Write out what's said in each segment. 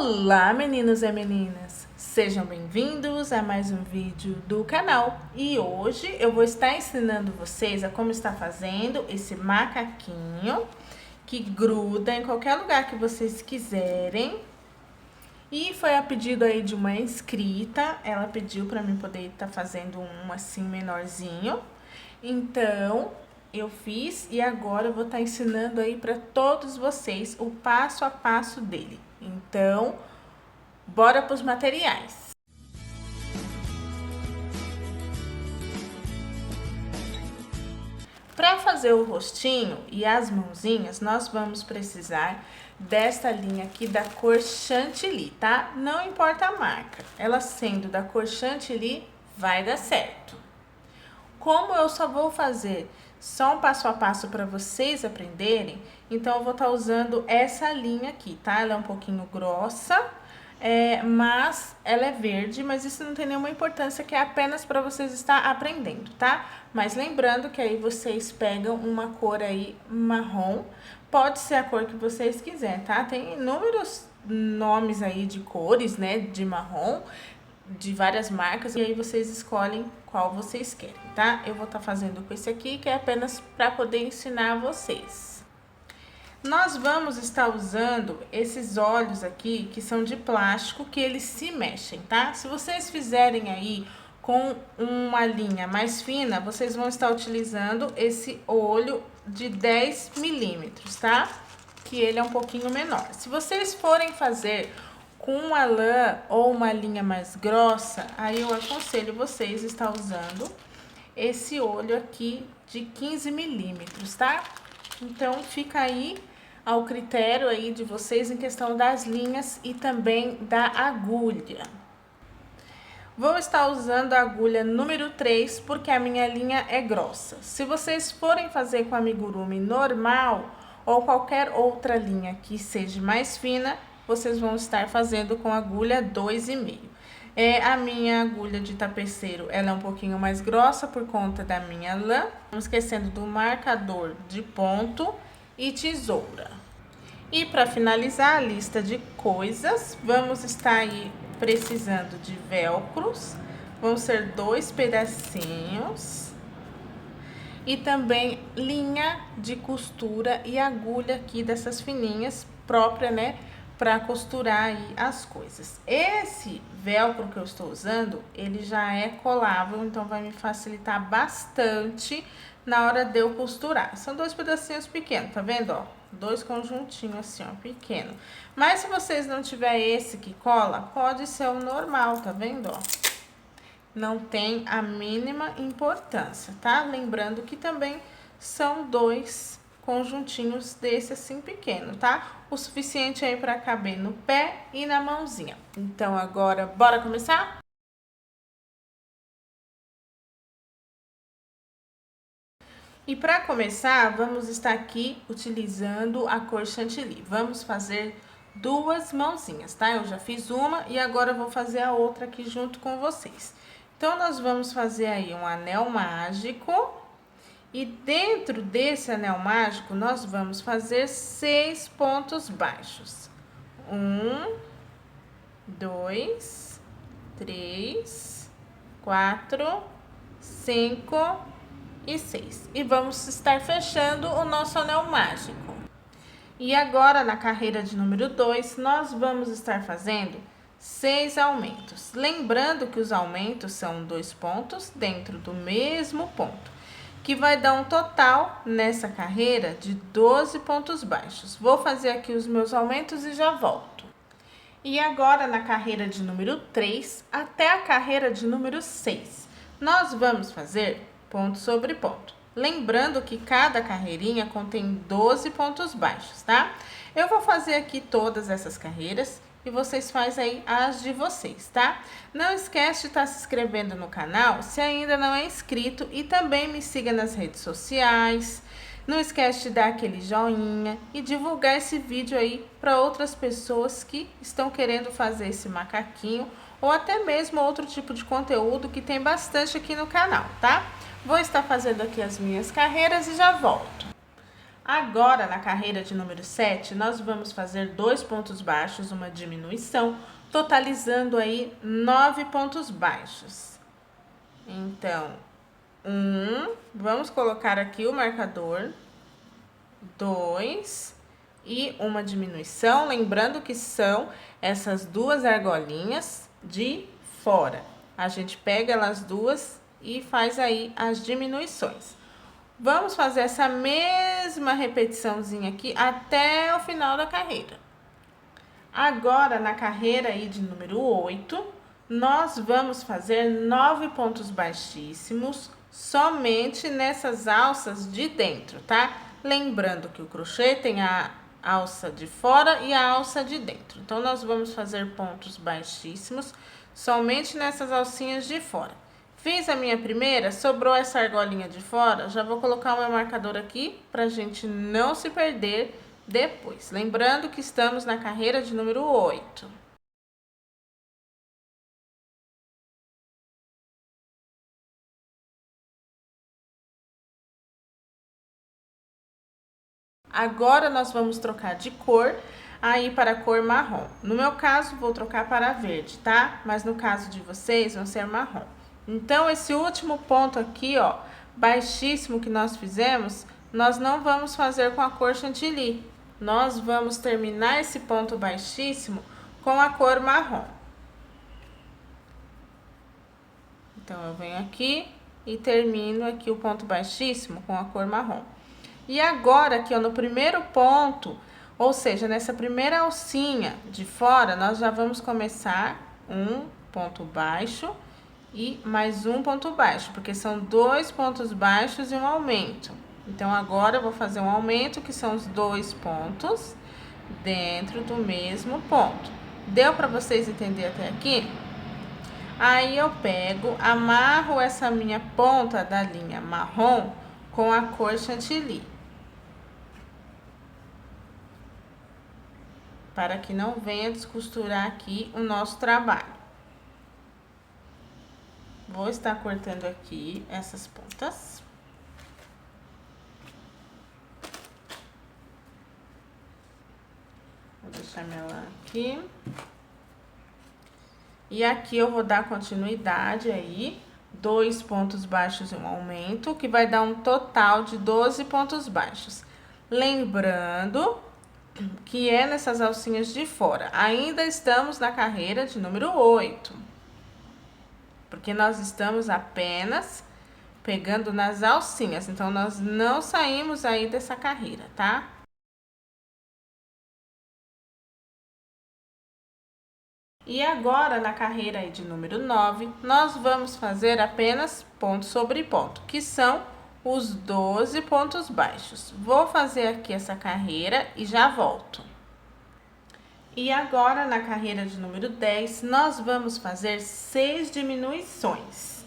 Olá, meninos e meninas! Sejam bem-vindos a mais um vídeo do canal. E hoje eu vou estar ensinando vocês a como estar fazendo esse macaquinho que gruda em qualquer lugar que vocês quiserem. E foi a pedido aí de uma inscrita, ela pediu para mim poder estar fazendo um assim menorzinho. Então, eu fiz e agora eu vou estar ensinando aí para todos vocês o passo a passo dele. Então, bora para os materiais. Para fazer o rostinho e as mãozinhas, nós vamos precisar desta linha aqui da cor Chantilly, tá? Não importa a marca, ela sendo da cor Chantilly, vai dar certo. Como eu só vou fazer só um passo a passo para vocês aprenderem, então eu vou estar usando essa linha aqui, tá? Ela é um pouquinho grossa, mas ela é verde, mas isso não tem nenhuma importância, que é apenas para vocês estar aprendendo, tá? Mas lembrando que aí vocês pegam uma cor aí marrom, pode ser a cor que vocês quiserem, tá? Tem inúmeros nomes aí de cores, né, de marrom, de várias marcas, e aí vocês escolhem qual vocês querem, tá? Eu vou estar fazendo com esse aqui, que é apenas para poder ensinar vocês. Nós vamos estar usando esses olhos aqui, que são de plástico, que eles se mexem, tá? Se vocês fizerem aí com uma linha mais fina, vocês vão estar utilizando esse olho de 10 milímetros, tá? Que ele é um pouquinho menor. Se vocês forem fazer com uma lã ou uma linha mais grossa, aí eu aconselho vocês a estar usando esse olho aqui de 15 milímetros, tá? Então, fica aí ao critério aí de vocês em questão das linhas e também da agulha. Vou estar usando a agulha número 3, porque a minha linha é grossa. Se vocês forem fazer com amigurumi normal ou qualquer outra linha que seja mais fina, vocês vão estar fazendo com agulha 2,5. A minha agulha de tapeceiro, ela é um pouquinho mais grossa por conta da minha lã. Não esquecendo do marcador de ponto e tesoura. E para finalizar a lista de coisas, vamos estar aí precisando de velcros. Vão ser 2 pedacinhos. E também linha de costura e agulha aqui dessas fininhas, própria, né, para costurar aí as coisas. Esse velcro que eu estou usando, ele já é colável, então vai me facilitar bastante na hora de eu costurar. São 2 pedacinhos pequenos, tá vendo, ó? 2 conjuntinhos assim, ó, pequeno. Mas se vocês não tiver esse que cola, pode ser o normal, tá vendo, ó? Não tem a mínima importância, tá? Lembrando que também são 2 conjuntinhos desse assim pequeno, tá? O suficiente aí para caber no pé e na mãozinha. Então agora, bora começar? E para começar, vamos estar aqui utilizando a cor Chantilly. Vamos fazer 2 mãozinhas, tá? Eu já fiz uma e agora eu vou fazer a outra aqui junto com vocês. Então, nós vamos fazer aí um anel mágico. E dentro desse anel mágico, nós vamos fazer 6 pontos baixos. 1, 2, 3, 4, 5 e 6. E vamos estar fechando o nosso anel mágico. E agora, na carreira de número 2, nós vamos estar fazendo 6 aumentos. Lembrando que os aumentos são 2 pontos dentro do mesmo ponto, que vai dar um total nessa carreira de 12 pontos baixos. Vou fazer aqui os meus aumentos e já volto. E agora, na carreira de número 3 até a carreira de número 6, nós vamos fazer ponto sobre ponto. Lembrando que cada carreirinha contém 12 pontos baixos, tá? Eu vou fazer aqui todas essas carreiras e vocês fazem aí as de vocês, tá? Não esquece de estar se inscrevendo no canal se ainda não é inscrito e também me siga nas redes sociais. Não esquece de dar aquele joinha e divulgar esse vídeo aí para outras pessoas que estão querendo fazer esse macaquinho ou até mesmo outro tipo de conteúdo que tem bastante aqui no canal, tá? Vou estar fazendo aqui as minhas carreiras e já volto. Agora, na carreira de número 7, nós vamos fazer 2 pontos baixos, uma diminuição, totalizando aí 9 pontos baixos. Então, vamos colocar aqui o marcador, 2 e uma diminuição, lembrando que são essas duas argolinhas de fora. A gente pega elas duas e faz aí as diminuições. Vamos fazer essa mesma repetiçãozinha aqui até o final da carreira. Agora, na carreira aí de número 8, nós vamos fazer 9 pontos baixíssimos somente nessas alças de dentro, tá? Lembrando que o crochê tem a alça de fora e a alça de dentro. Então, nós vamos fazer pontos baixíssimos somente nessas alcinhas de fora. Fiz a minha primeira, sobrou essa argolinha de fora, já vou colocar o meu marcador aqui pra gente não se perder depois. Lembrando que estamos na carreira de número 8. Agora, nós vamos trocar de cor aí para a cor marrom. No meu caso, vou trocar para verde, tá? Mas no caso de vocês, vão ser marrom. Então, esse último ponto aqui, ó, baixíssimo que nós fizemos, nós não vamos fazer com a cor chantilly. Nós vamos terminar esse ponto baixíssimo com a cor marrom. Então, eu venho aqui e termino aqui o ponto baixíssimo com a cor marrom. E agora, aqui, ó, no primeiro ponto, ou seja, nessa primeira alcinha de fora, nós já vamos começar um ponto baixo e mais um ponto baixo, porque são 2 pontos baixos e um aumento. Então, agora eu vou fazer um aumento, que são os 2 pontos dentro do mesmo ponto. Deu para vocês entenderem até aqui? Aí, eu pego, amarro essa minha ponta da linha marrom com a cor chantilly, para que não venha descosturar aqui o nosso trabalho. Vou estar cortando aqui essas pontas. Vou deixar minha lã aqui. E aqui eu vou dar continuidade aí, 2 pontos baixos e um aumento, que vai dar um total de 12 pontos baixos. Lembrando que é nessas alcinhas de fora. Ainda estamos na carreira de número 8. Porque nós estamos apenas pegando nas alcinhas. Então, nós não saímos aí dessa carreira, tá? E agora, na carreira aí de número 9, nós vamos fazer apenas ponto sobre ponto, que são os 12 pontos baixos. Vou fazer aqui essa carreira e já volto. E agora, na carreira de número 10, nós vamos fazer 6 diminuições.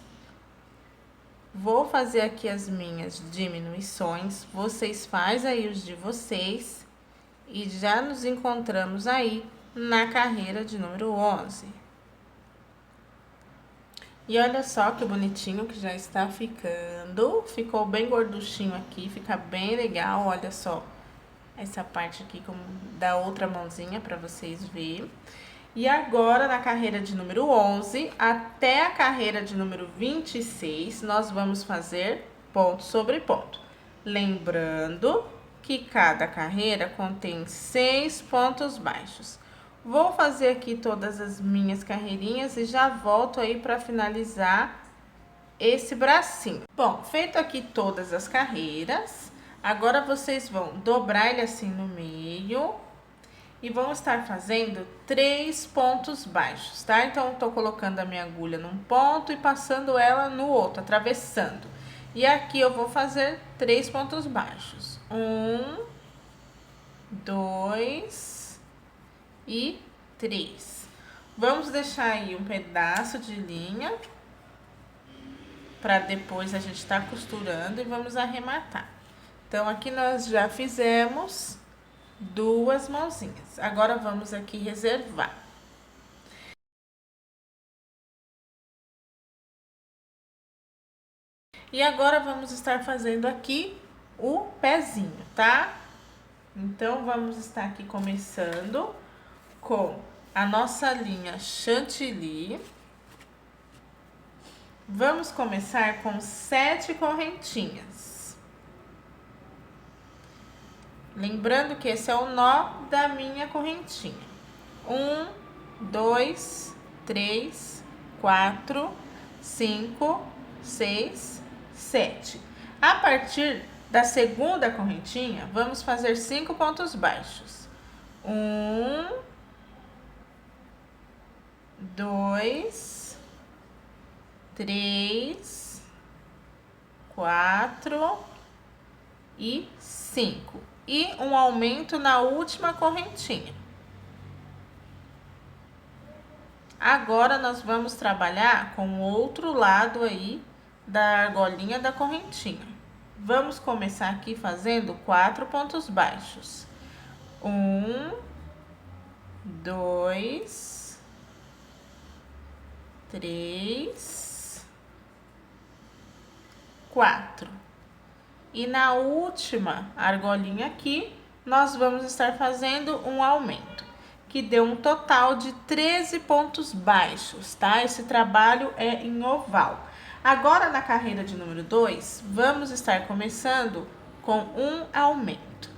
Vou fazer aqui as minhas diminuições, vocês fazem aí os de vocês e já nos encontramos aí na carreira de número 11. E olha só que bonitinho que já está ficando, ficou bem gorduchinho aqui, fica bem legal, olha só. Essa parte aqui como da outra mãozinha para vocês verem. E agora, na carreira de número 11 até a carreira de número 26, nós vamos fazer ponto sobre ponto. Lembrando que cada carreira contém 6 pontos baixos. Vou fazer aqui todas as minhas carreirinhas e já volto aí para finalizar esse bracinho. Bom, feito aqui todas as carreiras, agora vocês vão dobrar ele assim no meio e vão estar fazendo 3 pontos baixos, tá? Então, eu tô colocando a minha agulha num ponto e passando ela no outro, atravessando. E aqui eu vou fazer 3 pontos baixos. 1, 2 e 3. Vamos deixar aí um pedaço de linha para depois a gente tá costurando e vamos arrematar. Então, aqui nós já fizemos 2 mãozinhas. Agora, vamos aqui reservar. E agora, vamos estar fazendo aqui o pezinho, tá? Então, vamos estar aqui começando com a nossa linha chantilly. Vamos começar com 7 correntinhas. Lembrando que esse é o nó da minha correntinha. 1, 2, 3, 4, 5, 6, 7. A partir da segunda correntinha, vamos fazer 5 pontos baixos. 1, 2, 3, 4 e 5. E um aumento na última correntinha. Agora, nós vamos trabalhar com o outro lado aí da argolinha da correntinha. Vamos começar aqui fazendo 4 pontos baixos. 1, 2, 3, 4. E na última argolinha aqui, nós vamos estar fazendo um aumento, que deu um total de 13 pontos baixos, tá? Esse trabalho é em oval. Agora, na carreira de número 2, vamos estar começando com um aumento.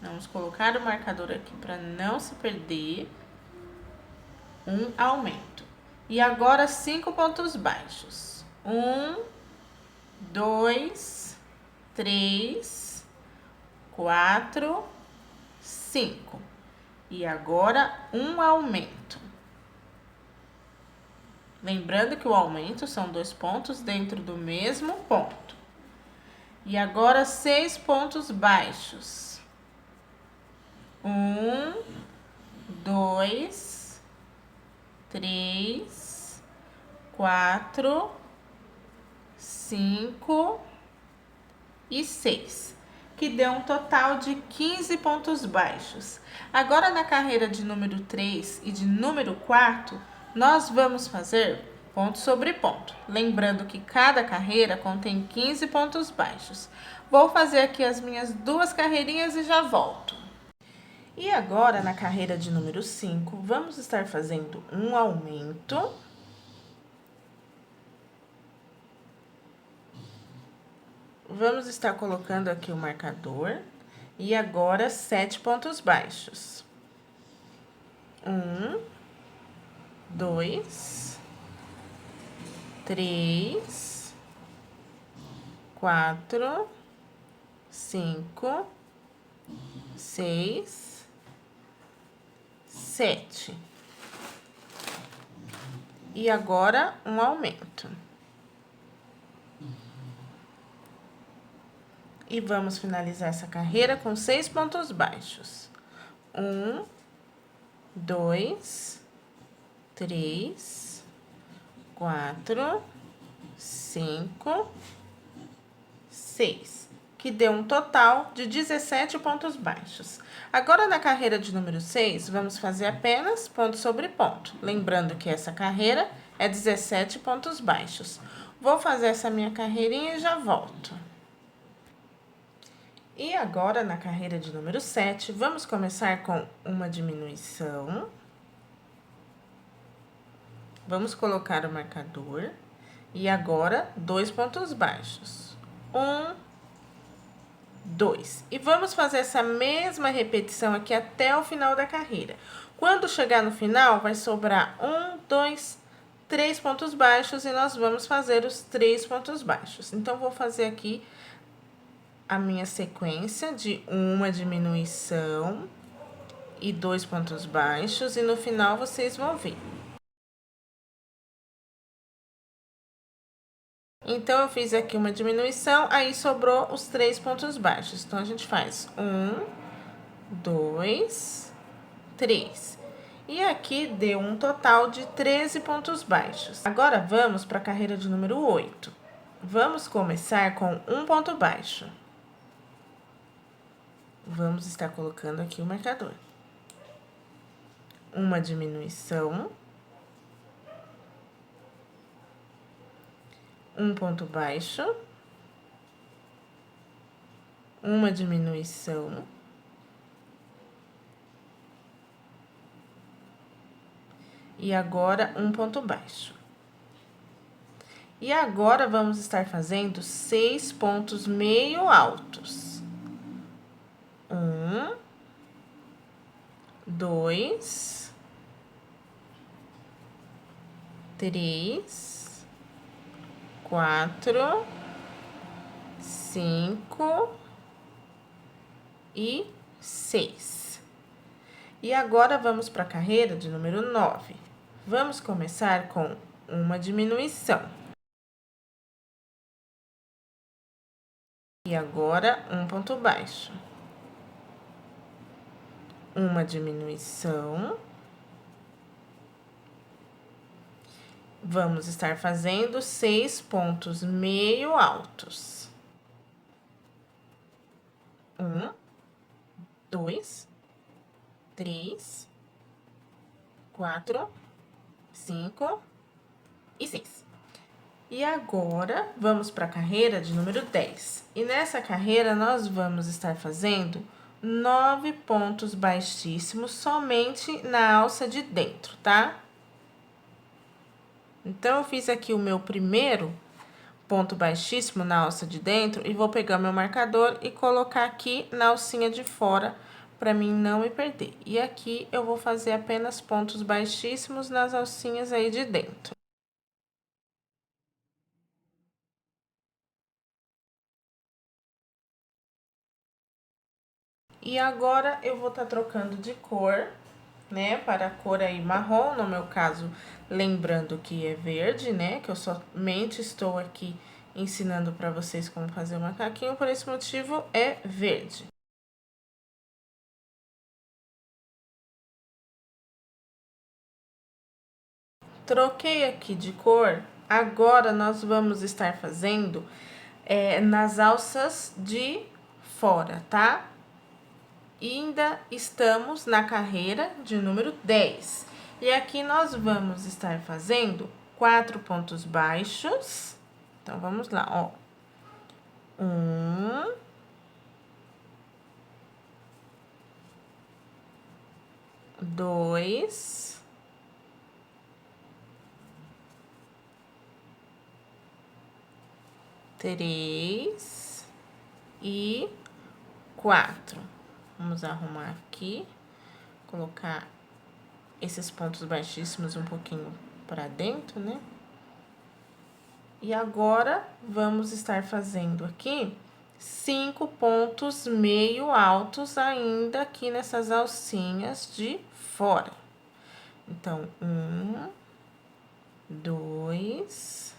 Vamos colocar o marcador aqui para não se perder. Um aumento. E agora 5 pontos baixos. 1, 2, 3, 4, 5. E agora um aumento. Lembrando que o aumento são 2 pontos dentro do mesmo ponto. E agora 6 pontos baixos. 1, 2, 3, 4, 5 e 6, que deu um total de 15 pontos baixos. Agora, na carreira de número 3 e de número 4, nós vamos fazer ponto sobre ponto. Lembrando que cada carreira contém 15 pontos baixos. Vou fazer aqui as minhas 2 carreirinhas e já volto. E agora, na carreira de número 5, vamos estar fazendo um aumento. Vamos estar colocando aqui o marcador. E agora, 7 pontos baixos. 1, 2, 3, 4, 5, 6, 7. E agora, um aumento. E vamos finalizar essa carreira com 6 pontos baixos. 1, 2, 3, 4, 5, 6. Que deu um total de 17 pontos baixos. Agora, na carreira de número 6, vamos fazer apenas ponto sobre ponto. Lembrando que essa carreira é 17 pontos baixos. Vou fazer essa minha carreirinha e já volto. E agora, na carreira de número 7, vamos começar com uma diminuição. Vamos colocar o marcador. E agora, 2 pontos baixos. 1, 2. E vamos fazer essa mesma repetição aqui até o final da carreira. Quando chegar no final, vai sobrar 1, 2, 3 pontos baixos e nós vamos fazer os 3 pontos baixos. Então, vou fazer aqui a minha sequência de uma diminuição e 2 pontos baixos, e no final vocês vão ver. Então, eu fiz aqui uma diminuição, aí sobrou os 3 pontos baixos. Então, a gente faz 1, 2, 3. E aqui deu um total de 13 pontos baixos. Agora, vamos para a carreira de número 8. Vamos começar com um ponto baixo. Vamos estar colocando aqui o marcador. Uma diminuição. Um ponto baixo. Uma diminuição. E agora, um ponto baixo. E agora, vamos estar fazendo 6 pontos meio altos. 1, 2, 3, 4, 5 e 6. E agora, vamos para a carreira de número 9. Vamos começar com uma diminuição. E agora, um ponto baixo. Uma diminuição. Vamos estar fazendo 6 pontos meio altos. 1, 2, 3, 4, 5 e 6. E agora, vamos para a carreira de número 10. E nessa carreira, nós vamos estar fazendo 9 pontos baixíssimos somente na alça de dentro, tá? Então, eu fiz aqui o meu primeiro ponto baixíssimo na alça de dentro e vou pegar meu marcador e colocar aqui na alcinha de fora para mim não me perder. E aqui eu vou fazer apenas pontos baixíssimos nas alcinhas aí de dentro. E agora, eu vou estar trocando de cor, né, para a cor aí marrom, no meu caso, lembrando que é verde, né, que eu somente estou aqui ensinando para vocês como fazer o macaquinho, por esse motivo é verde. Troquei aqui de cor, agora nós vamos estar fazendo nas alças de fora, tá? Ainda estamos na carreira de número 10. E aqui nós vamos estar fazendo 4 pontos baixos. Então, vamos lá, ó. 1, 2, 3 e 4. Vamos arrumar aqui, colocar esses pontos baixíssimos um pouquinho para dentro, né? E agora, vamos estar fazendo aqui 5 pontos meio altos ainda aqui nessas alcinhas de fora. Então, 1, 2,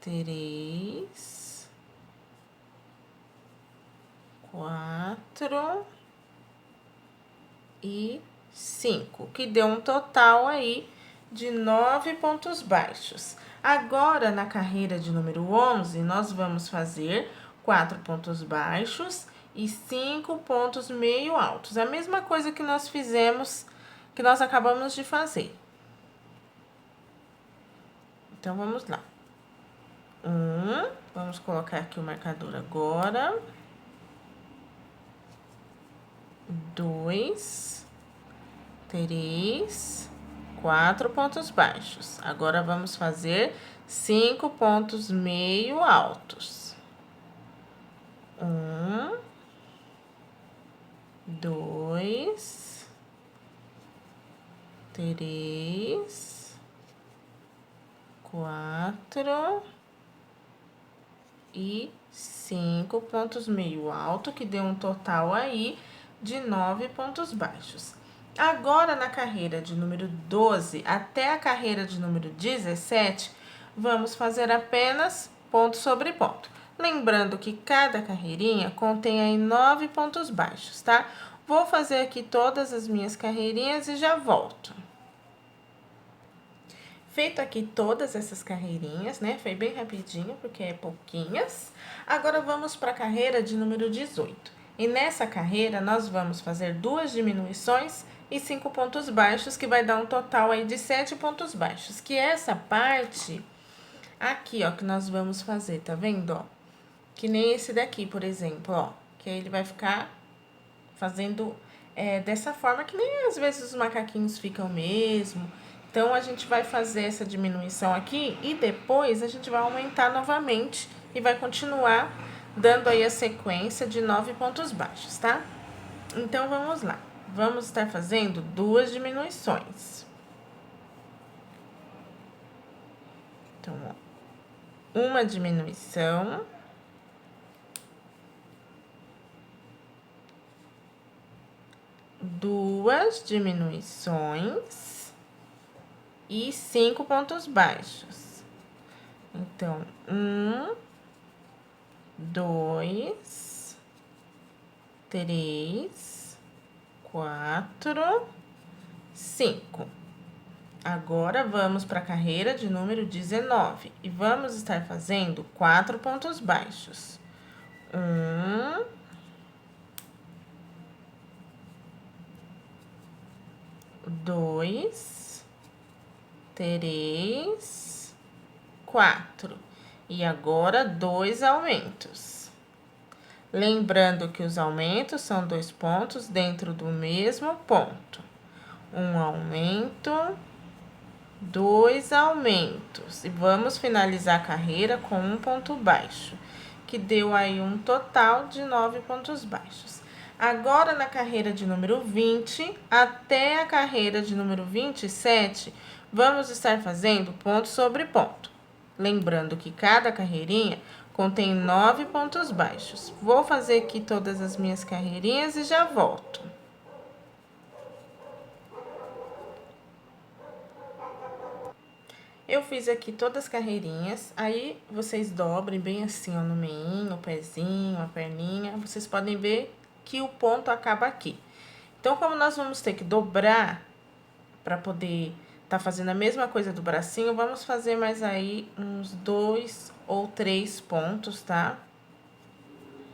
3, 4 e 5, que deu um total aí de 9 pontos baixos. Agora, na carreira de número 11, nós vamos fazer 4 pontos baixos e 5 pontos meio altos. A mesma coisa que nós fizemos, que nós acabamos de fazer. Então, vamos lá. 1, vamos colocar aqui o marcador agora. 2, 3, 4 pontos baixos. Agora, vamos fazer 5 pontos meio altos. 1, 2, 3, 4 e 5 pontos meio alto, que deu um total aí de 9 pontos baixos. Agora, na carreira de número 12 até a carreira de número 17, vamos fazer apenas ponto sobre ponto. Lembrando que cada carreirinha contém aí 9 pontos baixos, tá? Vou fazer aqui todas as minhas carreirinhas e já volto. Feito aqui todas essas carreirinhas, né? Foi bem rapidinho, porque é pouquinhas. Agora, vamos para a carreira de número 18. E nessa carreira, nós vamos fazer 2 diminuições e 5 pontos baixos, que vai dar um total aí de 7 pontos baixos. Que é essa parte aqui, ó, que nós vamos fazer, tá vendo, ó? Que nem esse daqui, por exemplo, ó. Que aí ele vai ficar fazendo dessa forma que nem às vezes os macaquinhos ficam mesmo. Então, a gente vai fazer essa diminuição aqui e depois a gente vai aumentar novamente e vai continuar dando aí a sequência de 9 pontos baixos, tá? Então, vamos lá. Vamos estar fazendo 2 diminuições. Então, ó, uma diminuição. Duas diminuições e 5 pontos baixos. Então, 1, 2, 3, 4, 5. Agora, vamos para a carreira de número 19 e vamos estar fazendo 4 pontos baixos. 1, 2, 3, 4. E agora, 2 aumentos. Lembrando que os aumentos são 2 pontos dentro do mesmo ponto. Um aumento, 2 aumentos. E vamos finalizar a carreira com 1 ponto baixo, que deu aí um total de 9 pontos baixos. Agora, na carreira de número 20 até a carreira de número 27, vamos estar fazendo ponto sobre ponto. Lembrando que cada carreirinha contém 9 pontos baixos. Vou fazer aqui todas as minhas carreirinhas e já volto. Eu fiz aqui todas as carreirinhas, aí vocês dobrem bem assim, ó, no meinho, o pezinho, a perninha. Vocês podem ver que o ponto acaba aqui. Então, como nós vamos ter que dobrar para poder tá fazendo a mesma coisa do bracinho, vamos fazer mais aí uns 2 ou 3 pontos, tá?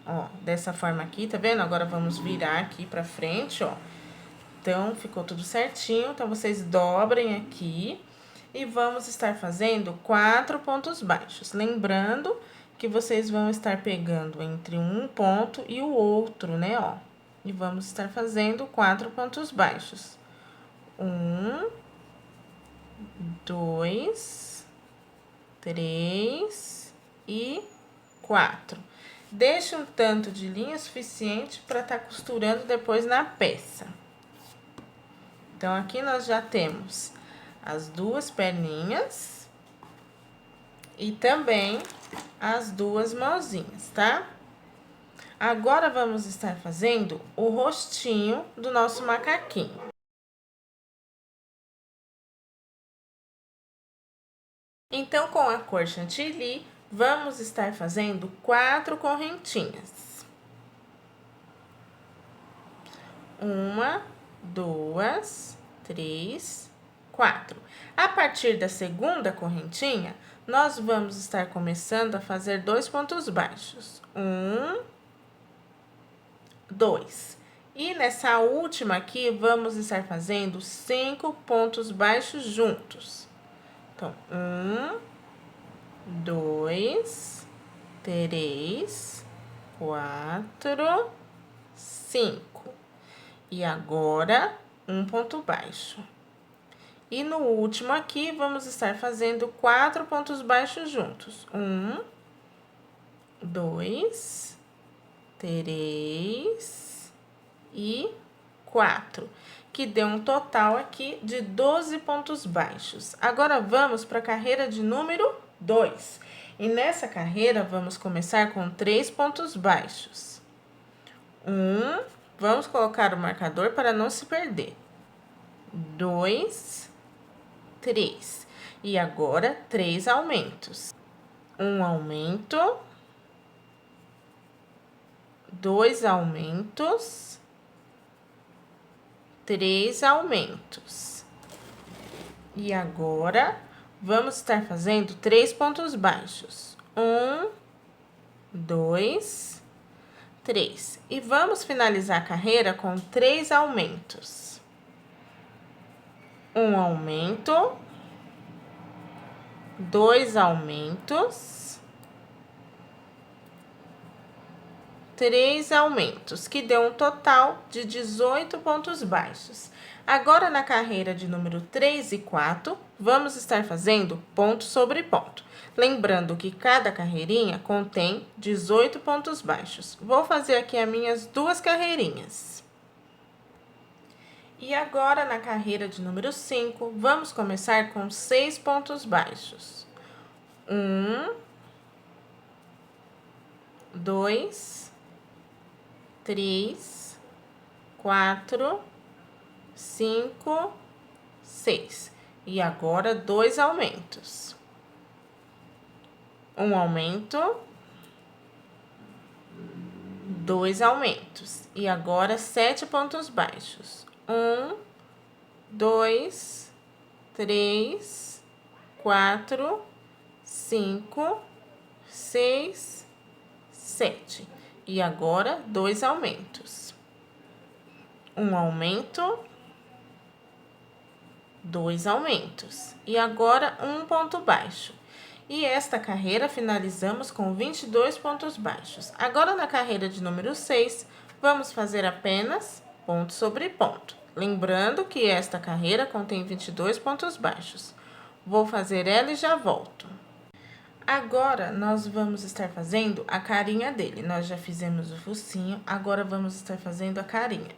Ó, dessa forma aqui, tá vendo? Agora, vamos virar aqui pra frente, ó. Então, ficou tudo certinho. Então, vocês dobrem aqui e vamos estar fazendo 4 pontos baixos. Lembrando que vocês vão estar pegando entre um ponto e o outro, né, ó. E vamos estar fazendo 4 pontos baixos. 1, 2, 3 e 4. Deixe um tanto de linha suficiente para estar costurando depois na peça. Então, aqui nós já temos as 2 perninhas e também as 2 mãozinhas, tá? Agora, vamos estar fazendo o rostinho do nosso macaquinho. Então, com a cor chantilly, vamos estar fazendo 4 correntinhas. 1, 2, 3, 4. A partir da segunda correntinha, nós vamos estar começando a fazer 2 pontos baixos. 1, 2. E nessa última aqui, vamos estar fazendo 5 pontos baixos juntos. Então, 1, 2, 3, 4, 5. E agora, um ponto baixo. E no último aqui, vamos estar fazendo 4 pontos baixos juntos. 1, 2, 3 e 4. Que deu um total aqui de 12 pontos baixos. Agora, vamos para a carreira de número 2. E nessa carreira, vamos começar com 3 pontos baixos. 1, vamos colocar o marcador para não se perder. 2, 3. E agora, 3 aumentos. 1 aumento, 2 aumentos, 3 aumentos. E agora, vamos estar fazendo 3 pontos baixos. 1, 2, 3. E vamos finalizar a carreira com 3 aumentos. 1 aumento, 2 aumentos, 3 aumentos, que deu um total de 18 pontos baixos. Agora, na carreira de número 3 e 4, vamos estar fazendo ponto sobre ponto. Lembrando que cada carreirinha contém 18 pontos baixos. Vou fazer aqui as minhas 2 carreirinhas. E agora, na carreira de número 5, vamos começar com 6 pontos baixos. 1, 2, 3, 4, 5, 6. E agora, 2 aumentos. Um aumento, 2 aumentos. E agora, 7 pontos baixos. 1, 2, 3, 4, 5, 6, 7. E agora, 2 aumentos. Um aumento, 2 aumentos. E agora, um ponto baixo. E esta carreira finalizamos com 22 pontos baixos. Agora, na carreira de número 6, vamos fazer apenas ponto sobre ponto. Lembrando que esta carreira contém 22 pontos baixos. Vou fazer ela e já volto. Agora, nós vamos estar fazendo a carinha dele. Nós já fizemos o focinho, agora vamos estar fazendo a carinha.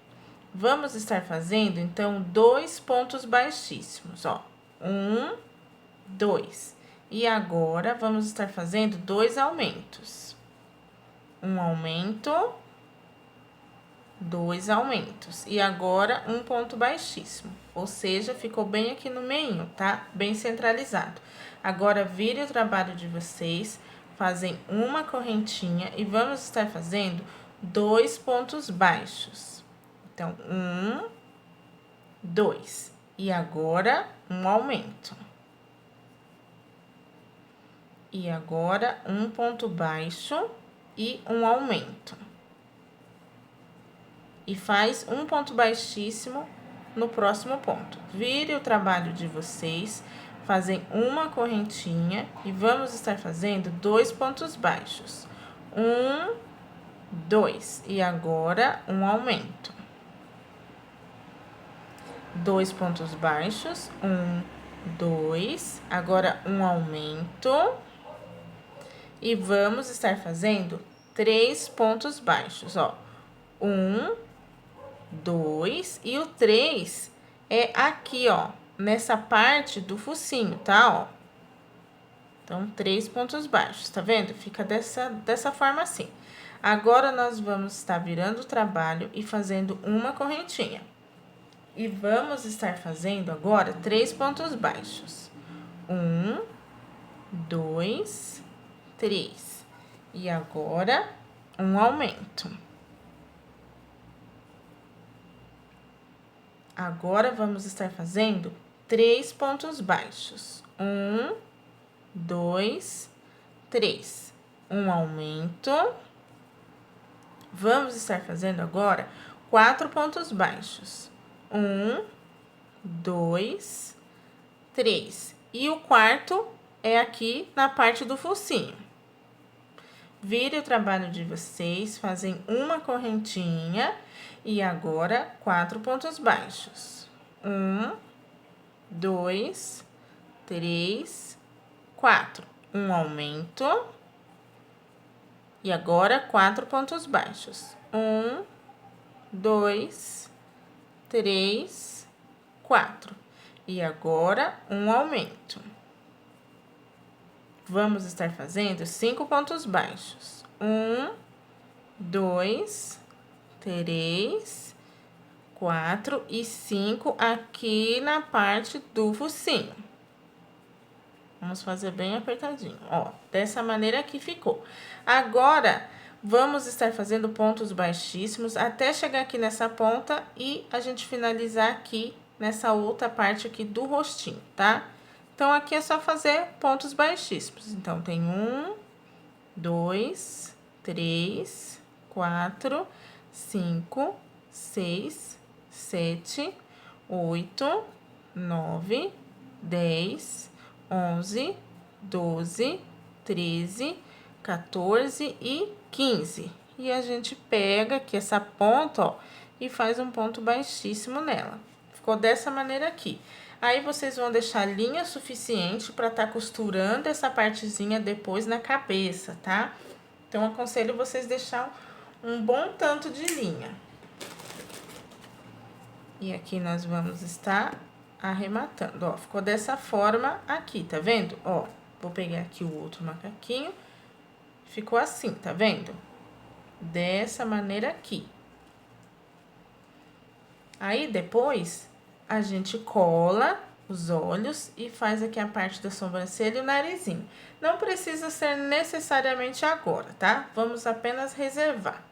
Vamos estar fazendo, então, 2 pontos baixíssimos, ó. 1, 2. E agora, vamos estar fazendo 2 aumentos. Um aumento, 2 aumentos. E agora, um ponto baixíssimo. Ou seja, ficou bem aqui no meio, tá? Bem centralizado. Agora, vire o trabalho de vocês, fazem uma correntinha e vamos estar fazendo 2 pontos baixos. Então, 1, 2. E agora, um aumento. E agora, um ponto baixo e um aumento. E faz um ponto baixíssimo no próximo ponto. Vire o trabalho de vocês, fazem uma correntinha e vamos estar fazendo 2 pontos baixos. 1, 2. E agora, um aumento. 2 pontos baixos. 1, 2. Agora, um aumento. E vamos estar fazendo 3 pontos baixos, ó. 1, 2, e o 3 é aqui, ó, nessa parte do focinho, tá, ó? Então, 3 pontos baixos, tá vendo? Fica dessa forma assim. Agora, nós vamos estar virando o trabalho e fazendo uma correntinha. E vamos estar fazendo agora 3 pontos baixos. 1, 2, 3. E agora, um aumento. Agora, vamos estar fazendo 3 pontos baixos. 1, 2, 3. Um aumento. Vamos estar fazendo agora 4 pontos baixos. 1, 2, 3. E o quarto é aqui na parte do focinho. Vire o trabalho de vocês, fazem uma correntinha. E agora, 4 pontos baixos. 1, 2, 3, 4. Um aumento. E agora, 4 pontos baixos. 1, 2, 3, 4. E agora, um aumento. Vamos estar fazendo 5 pontos baixos. 1, 2, 3, 4 e 5 aqui na parte do focinho. Vamos fazer bem apertadinho, ó, dessa maneira aqui ficou. Agora, vamos estar fazendo pontos baixíssimos até chegar aqui nessa ponta e a gente finalizar aqui nessa outra parte aqui do rostinho, tá? Então, aqui é só fazer pontos baixíssimos. Então, tem 1, 2, 3, 4, 5, 6, 7, 8, 9, 10, 11, 12, 13, 14 e 15. e a gente pega aqui essa ponta, ó, e faz um ponto baixíssimo nela. Ficou dessa maneira aqui. Aí, vocês vão deixar linha suficiente para tá costurando essa partezinha depois na cabeça, tá? Então, aconselho vocês deixar um bom tanto de linha. E aqui nós vamos estar arrematando, ó. Ficou dessa forma aqui, tá vendo? Ó, vou pegar aqui o outro macaquinho. Ficou assim, tá vendo? Dessa maneira aqui. Aí, depois, a gente cola os olhos e faz aqui a parte da sobrancelha e o narizinho. Não precisa ser necessariamente agora, tá? Vamos apenas reservar.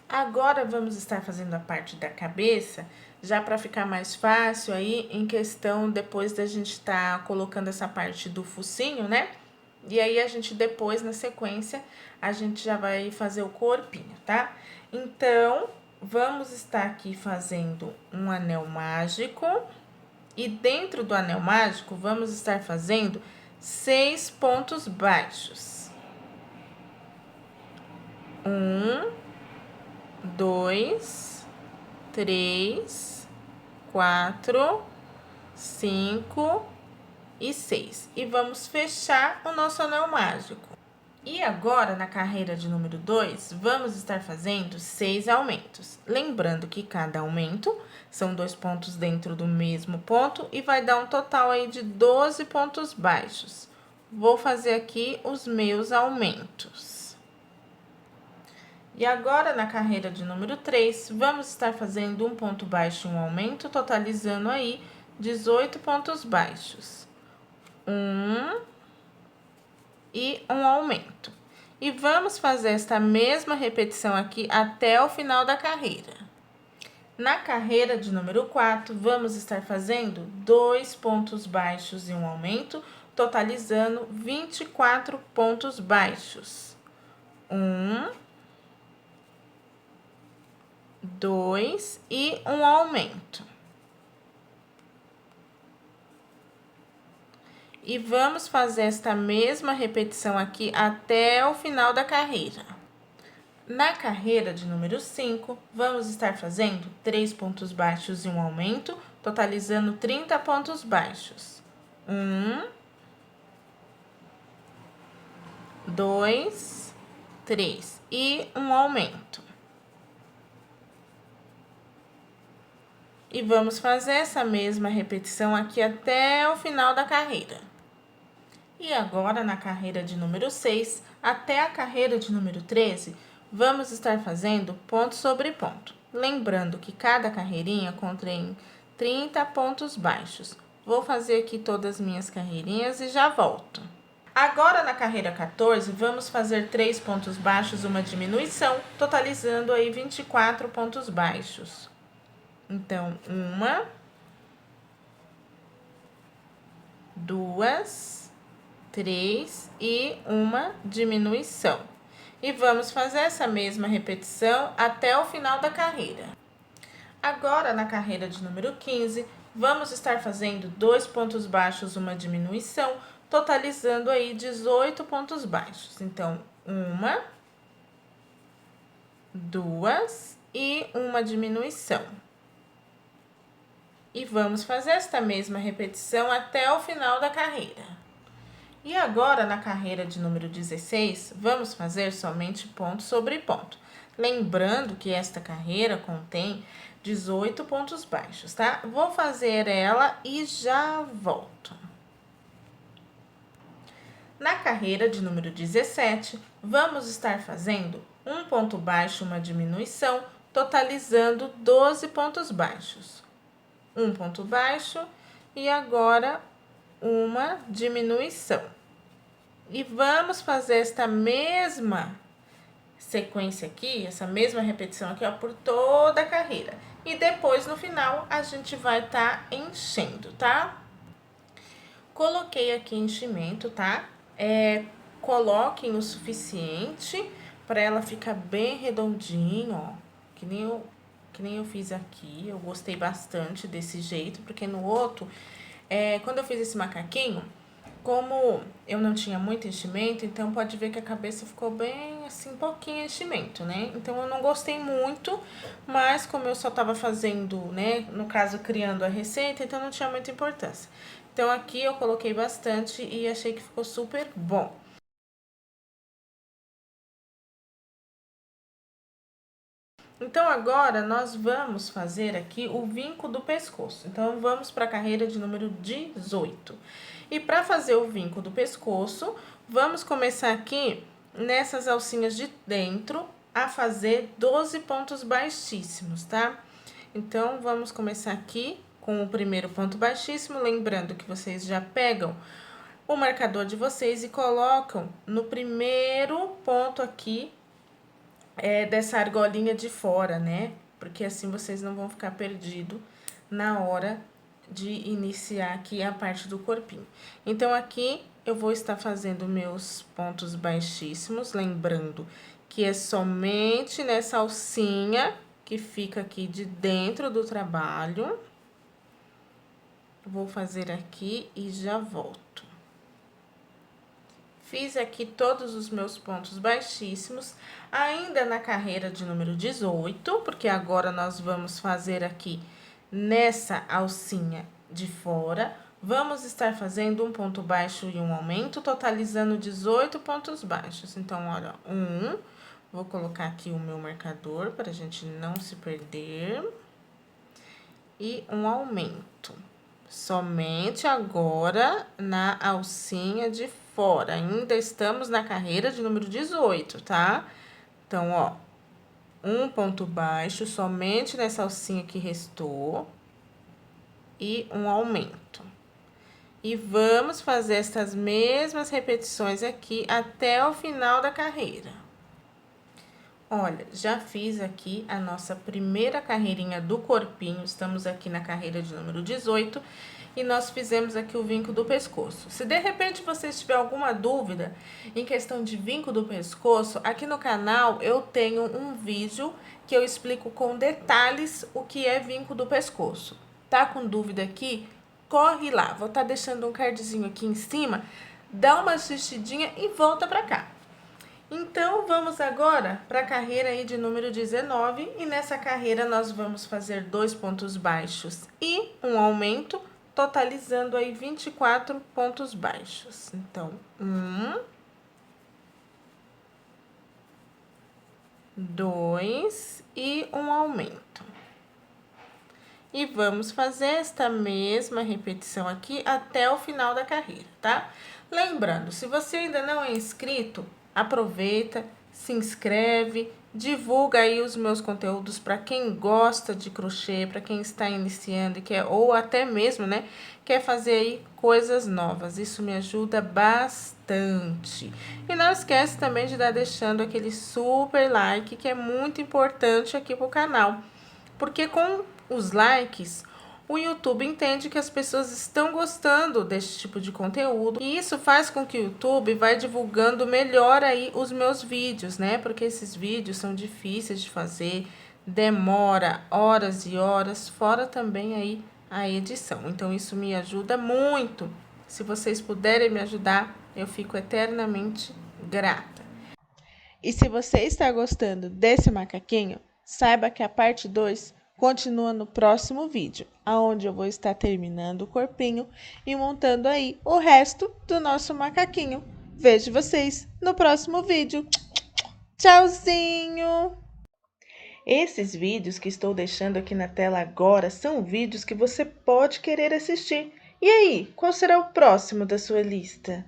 Agora, vamos estar fazendo a parte da cabeça, já para ficar mais fácil aí, em questão, depois da gente tá colocando essa parte do focinho, né? E aí, a gente depois, na sequência, a gente já vai fazer o corpinho, tá? Então, vamos estar aqui fazendo um anel mágico. E dentro do anel mágico, vamos estar fazendo 6 pontos baixos. 1, 2, 3, 4, 5 e 6. E vamos fechar o nosso anel mágico. E agora, na carreira de número 2, vamos estar fazendo 6 aumentos. Lembrando que cada aumento são 2 pontos dentro do mesmo ponto e vai dar um total aí de 12 pontos baixos. Vou fazer aqui os meus aumentos. E agora, na carreira de número 3, vamos estar fazendo um ponto baixo e um aumento, totalizando aí 18 pontos baixos. 1 e um aumento. E vamos fazer esta mesma repetição aqui até o final da carreira. Na carreira de número 4, vamos estar fazendo 2 pontos baixos e um aumento, totalizando 24 pontos baixos. 1, 2 e um aumento. E vamos fazer esta mesma repetição aqui até o final da carreira. Na carreira de número 5, vamos estar fazendo 3 pontos baixos e um aumento, totalizando 30 pontos baixos. 1, 2, 3 e um aumento. E vamos fazer essa mesma repetição aqui até o final da carreira. E agora, na carreira de número 6, até a carreira de número 13, vamos estar fazendo ponto sobre ponto. Lembrando que cada carreirinha contém 30 pontos baixos. Vou fazer aqui todas as minhas carreirinhas e já volto. Agora, na carreira 14, vamos fazer 3 pontos baixos, uma diminuição, totalizando aí 24 pontos baixos. Então, 1, 2, 3 e uma diminuição. E vamos fazer essa mesma repetição até o final da carreira. Agora, na carreira de número 15, vamos estar fazendo 2 pontos baixos, uma diminuição, totalizando aí 18 pontos baixos. Então, 1, 2 e uma diminuição. E vamos fazer esta mesma repetição até o final da carreira. E agora, na carreira de número 16, vamos fazer somente ponto sobre ponto. Lembrando que esta carreira contém 18 pontos baixos, tá? Vou fazer ela e já volto. Na carreira de número 17, vamos estar fazendo um ponto baixo, uma diminuição, totalizando 12 pontos baixos. Um ponto baixo e agora uma diminuição. E vamos fazer esta mesma sequência aqui, essa mesma repetição aqui, ó, por toda a carreira. E depois, no final, a gente vai estar enchendo, tá? Coloquei aqui enchimento, tá? Coloquem o suficiente para ela ficar bem redondinho, ó. Que nem eu fiz aqui. Eu gostei bastante desse jeito, porque no outro Quando eu fiz esse macaquinho, como eu não tinha muito enchimento, então pode ver que a cabeça ficou bem, assim, pouquinho enchimento, né? Então eu não gostei muito, mas como eu só tava fazendo, né, no caso criando a receita, então não tinha muita importância. Então aqui eu coloquei bastante e achei que ficou super bom. Então agora nós vamos fazer aqui o vinco do pescoço. Então vamos para a carreira de número 18. E para fazer o vinco do pescoço, vamos começar aqui nessas alcinhas de dentro a fazer 12 pontos baixíssimos, tá? Então vamos começar aqui com o primeiro ponto baixíssimo, lembrando que vocês já pegam o marcador de vocês e colocam no primeiro ponto aqui dessa argolinha de fora, né? Porque assim vocês não vão ficar perdidos na hora de iniciar aqui a parte do corpinho. Então, aqui eu vou estar fazendo meus pontos baixíssimos, lembrando que é somente nessa alcinha que fica aqui de dentro do trabalho. Vou fazer aqui e já volto. Fiz aqui todos os meus pontos baixíssimos, ainda na carreira de número 18, porque agora nós vamos fazer aqui nessa alcinha de fora. Vamos estar fazendo um ponto baixo e um aumento, totalizando 18 pontos baixos. Então, olha, vou colocar aqui o meu marcador para a gente não se perder. E um aumento. Somente agora na alcinha de fora. Ainda estamos na carreira de número 18, tá? Então, ó, um ponto baixo somente nessa alcinha que restou e um aumento. E vamos fazer essas mesmas repetições aqui até o final da carreira. Olha, já fiz aqui a nossa primeira carreirinha do corpinho, estamos aqui na carreira de número 18 e nós fizemos aqui o vinco do pescoço. Se de repente vocês tiverem alguma dúvida em questão de vinco do pescoço, aqui no canal eu tenho um vídeo que eu explico com detalhes o que é vinco do pescoço. Tá com dúvida aqui? Corre lá, vou estar deixando um cardzinho aqui em cima, dá uma assistidinha e volta pra cá. Então, vamos agora para a carreira aí de número 19, e nessa carreira nós vamos fazer 2 pontos baixos e um aumento, totalizando aí 24 pontos baixos. Então, 2 e um aumento. E vamos fazer esta mesma repetição aqui até o final da carreira, tá? Lembrando, se você ainda não é inscrito, aproveita, se inscreve, divulga aí os meus conteúdos para quem gosta de crochê, para quem está iniciando e quer, ou até mesmo, né, quer fazer aí coisas novas. Isso me ajuda bastante. E não esquece também de estar deixando aquele super like, que é muito importante aqui pro canal. Porque com os likes, o YouTube entende que as pessoas estão gostando desse tipo de conteúdo. E isso faz com que o YouTube vai divulgando melhor aí os meus vídeos, né? Porque esses vídeos são difíceis de fazer, demora horas e horas, fora também aí a edição. Então, isso me ajuda muito. Se vocês puderem me ajudar, eu fico eternamente grata. E se você está gostando desse macaquinho, saiba que a parte 2 continua no próximo vídeo, aonde eu vou estar terminando o corpinho e montando aí o resto do nosso macaquinho. Vejo vocês no próximo vídeo. Tchauzinho! Esses vídeos que estou deixando aqui na tela agora são vídeos que você pode querer assistir. E aí, qual será o próximo da sua lista?